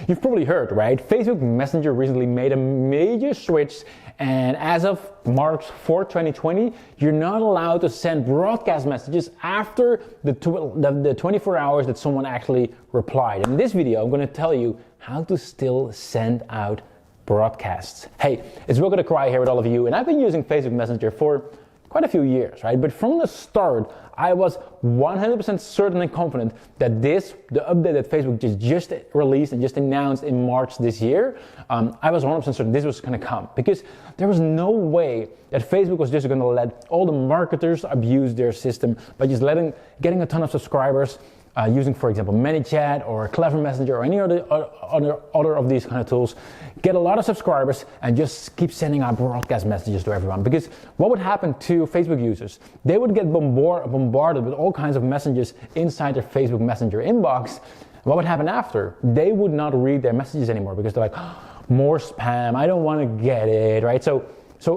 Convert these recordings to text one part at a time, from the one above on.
You've probably heard, right? Facebook Messenger recently made a major switch, and as of March 4, 2020, you're not allowed to send broadcast messages after the 24 hours that someone actually replied. In this video, I'm going to tell you how to still send out broadcasts. Hey, it's Wilco the Kreij here with all of you, and I've been using Facebook Messenger for quite a few years, right? But from the start, I was 100% certain and confident that the update that Facebook just released and just announced in March this year, I was 100% certain this was going to come, because there was no way that Facebook was just going to let all the marketers abuse their system by just getting a ton of subscribers using, for example, ManyChat or Clever Messenger or any other of these kind of tools, get a lot of subscribers and just keep sending out broadcast messages to everyone. Because what would happen to Facebook users? They would get bombarded with all kinds of messages inside their Facebook Messenger inbox. What would happen after? They would not read their messages anymore because they're like, oh, more spam, I don't want to get it, right? So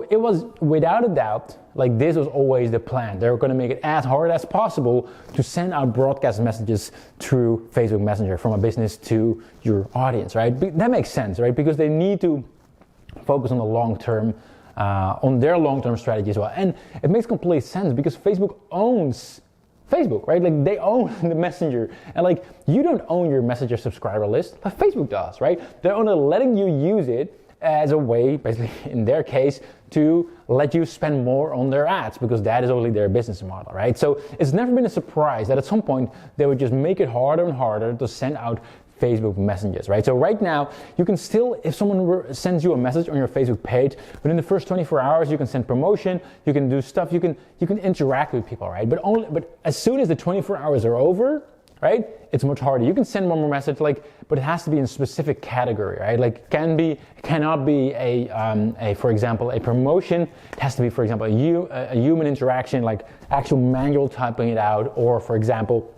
it was without a doubt, like this was always the plan. They were going to make it as hard as possible to send out broadcast messages through Facebook Messenger from a business to your audience, right? That makes sense, right? Because they need to focus on the long term, on their long-term strategy as well. And it makes complete sense because Facebook owns Facebook, right? Like they own the Messenger, and like you don't own your Messenger subscriber list, like Facebook does, right? They're only letting you use it as a way, basically in their case, to let you spend more on their ads, because that is only their business model, right? So it's never been a surprise that at some point they would just make it harder and harder to send out Facebook messages, right? So right now, you can still, if someone sends you a message on your Facebook page, within the first 24 hours, you can send promotion, you can do stuff, you can interact with people, right? But as soon as the 24 hours are over, right, it's much harder. You can send one more message, but it has to be in a specific category, right? Like cannot be a for example, a promotion. It has to be, for example, a human interaction, like actual manual typing it out, or for example,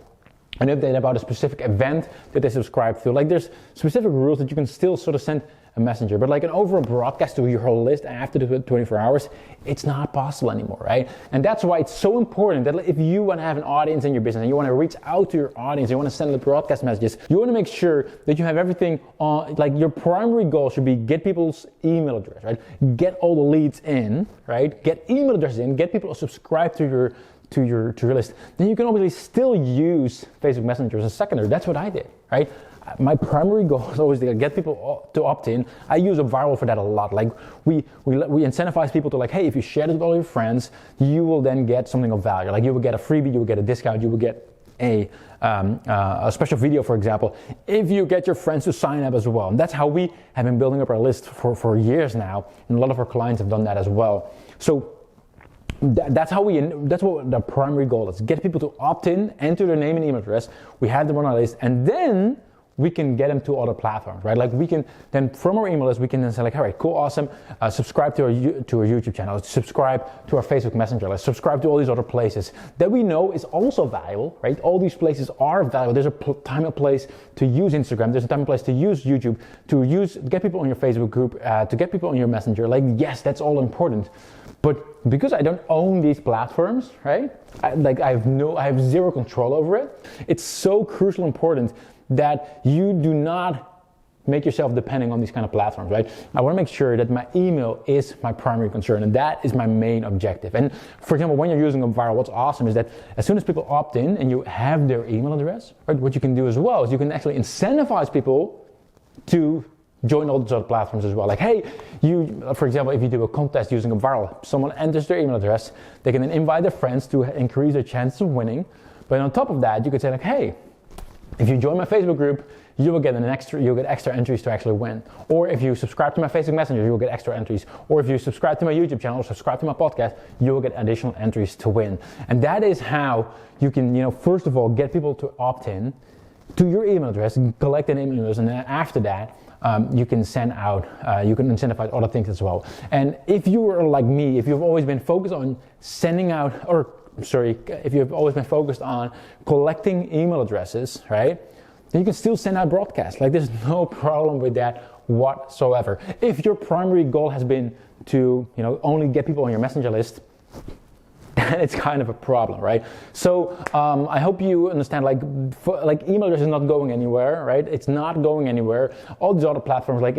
an update about a specific event that they subscribe to. Like there's specific rules that you can still sort of send a messenger, but like an overall broadcast to your whole list after the 24 hours, it's not possible anymore, right? And that's why it's so important that if you want to have an audience in your business and you want to reach out to your audience, you want to send the broadcast messages, you want to make sure that you have everything on, like your primary goal should be get people's email address, right? Get all the leads in, right? Get email addresses in, get people to subscribe to your list. Then you can obviously still use Facebook Messenger as a secondary. That's what I did, right? My primary goal is always to get people to opt in. I use UpViral for that a lot. Like we incentivize people to like, hey, if you share it with all your friends, you will then get something of value. Like you will get a freebie, you will get a discount, you will get a special video, for example, if you get your friends to sign up as well. And that's how we have been building up our list for years now, and a lot of our clients have done that as well. So that's what the primary goal is: get people to opt in, enter their name and email address. We have them on our list, and then we can get them to other platforms, right? Like we can then, from our email list, we can then say like, all right, cool, awesome, subscribe to our YouTube channel, subscribe to our Facebook Messenger list, subscribe to all these other places that we know is also valuable, right? All these places are valuable. There's a time and place to use Instagram. There's a time and place to use YouTube, to get people on your Facebook group, to get people on your Messenger. Like, yes, that's all important. But because I don't own these platforms, right? I have zero control over it. It's so crucial important that you do not make yourself depending on these kind of platforms, right? I want to make sure that my email is my primary concern, and that is my main objective. And for example, when you're using UpViral, what's awesome is that as soon as people opt in and you have their email address, right, what you can do as well is you can actually incentivize people to join all those other platforms as well. Like, hey, for example, if you do a contest using UpViral, someone enters their email address, they can then invite their friends to increase their chances of winning. But on top of that, you could say like, hey, if you join my Facebook group, you'll get extra entries to actually win. Or if you subscribe to my Facebook Messenger, you'll get extra entries. Or if you subscribe to my YouTube channel or subscribe to my podcast, you'll get additional entries to win. And that is how you can, first of all, get people to opt in to your email address, collect an email address, and then after that, you can send out, you can incentivize other things as well. And if you are like me, if you've always been focused on if you've always been focused on collecting email addresses, right, then you can still send out broadcasts. Like there's no problem with that whatsoever. If your primary goal has been to, only get people on your Messenger list, then it's kind of a problem, right? So I hope you understand, like email address is not going anywhere, right? It's not going anywhere. All these other platforms, like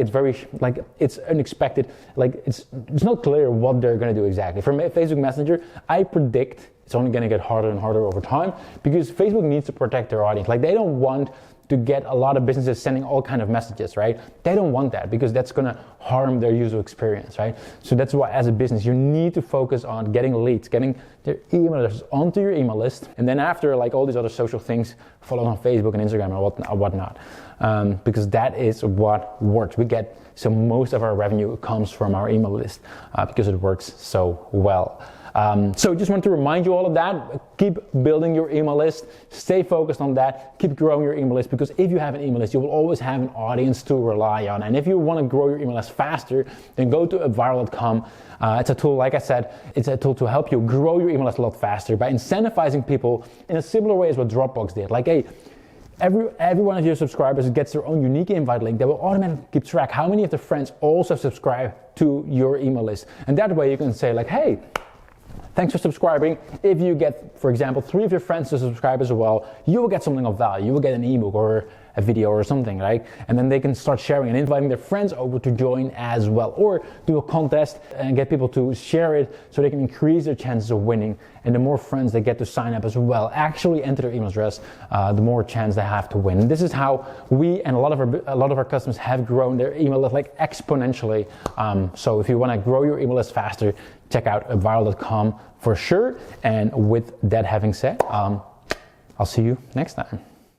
it's unexpected, like it's not clear what they're gonna do exactly. For Facebook Messenger, I predict it's only gonna get harder and harder over time because Facebook needs to protect their audience. Like they don't want to get a lot of businesses sending all kind of messages, right? They don't want that because that's gonna harm their user experience, right? So that's why as a business, you need to focus on getting leads, getting their email addresses onto your email list. And then after, like all these other social things, follow on Facebook and Instagram and whatnot. Because that is what works. So most of our revenue comes from our email list because it works so well. So just want to remind you all of that. Keep building your email list. Stay focused on that. Keep growing your email list because if you have an email list, you will always have an audience to rely on. And if you want to grow your email list faster, then go to UpViral.com. It's a tool, like I said, it's a tool to help you grow your email list a lot faster by incentivizing people in a similar way as what Dropbox did. Like, hey, every one of your subscribers gets their own unique invite link that will automatically keep track how many of their friends also subscribe to your email list. And that way you can say like, hey, thanks for subscribing. If you get, for example, 3 of your friends to subscribe as well, you will get something of value. You will get an ebook or a video or something, right? And then they can start sharing and inviting their friends over to join as well. Or do a contest and get people to share it so they can increase their chances of winning. And the more friends they get to sign up as well, actually enter their email address, the more chance they have to win. And this is how we and a lot of our customers have grown their email list like exponentially. So if you want to grow your email list faster, check out UpViral.com for sure. And with that having said, I'll see you next time.